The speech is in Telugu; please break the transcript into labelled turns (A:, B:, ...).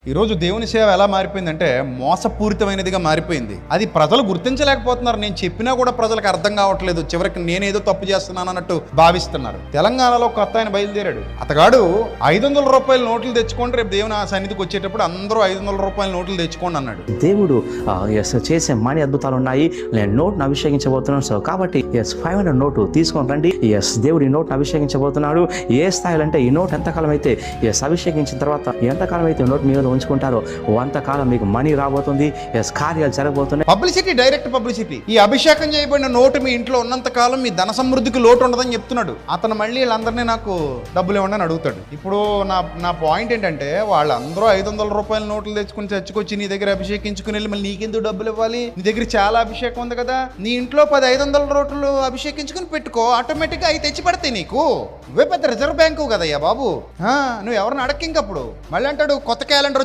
A: ఈరోజు దేవుని సేవ ఎలా మారిపోయిందంటే మోసపూరితమైనదిగా మారిపోయింది. అది ప్రజలు గుర్తించలేకపోతున్నారు. నేను చెప్పినా కూడా ప్రజలకు అర్థం కావట్లేదు. చివరికి నేనేదో తప్పు చేస్తున్నాను అన్నట్టు భావిస్తున్నారు. తెలంగాణలో కొత్త ఆయన బయలుదేరాడు. అతగాడు 500 రూపాయల నోట్లు తెచ్చుకోండి, రేపు దేవుని ఆ సన్నిధికి వచ్చేటప్పుడు అందరూ 500 రూపాయల నోట్లు తెచ్చుకోండి అన్నాడు.
B: దేవుడు చేసే మనీ అద్భుతాలు ఉన్నాయి. నేను నోట్ను అభిషేకించబోతున్నాను. సో కాబట్టి 500 నోటు తీసుకొని రండి. దేవుడు ఈ నోట్ను అభిషేకించబోతున్నాడు. ఏ స్థాయిలో అంటే ఈ నోట్ ఎంతకాలం అయితే అభిషేకించిన తర్వాత ఎంతకాలం అయితే నోట్ మీద ఉంచుకుంటారో అంతకాలం మీకు మనీ రాబోతుంది. కార్యాలు జరగబోతున్నాయి.
A: Publicity, direct publicity. ఈ అభిషేకం చేయబడిన నోటు మీ ఇంట్లో ఉన్నంత కాలం మీ ధన సమృద్ధికి లోటు ఉండదని చెప్తున్నాడు. అతను మళ్ళీ వీళ్ళందరినీ నాకు డబ్బులు ఇవ్వండి అని అడుగుతాడు. ఇప్పుడు నా పాయింట్ ఏంటంటే వాళ్ళందరూ 500 రూపాయల నోట్లు తెచ్చుకుని తెచ్చుకొచ్చి నీ దగ్గర అభిషేకించుకుని వెళ్ళి మళ్ళీ నీకెందుకు డబ్బులు ఇవ్వాలి? నీ దగ్గర చాలా అభిషేకం ఉంది కదా, నీ ఇంట్లో 500 నోట్లు అభిషేకించుకుని పెట్టుకో, ఆటోమేటిక్గా అవి తెచ్చి పడతాయి నీకు. నువ్వే పెద్ద రిజర్వ్ బ్యాంకు కదయ్యా బాబు. నువ్వు ఎవరిని అడక్కింకప్పుడు మళ్ళీ అంటాడు కొత్త క్యాలెండర్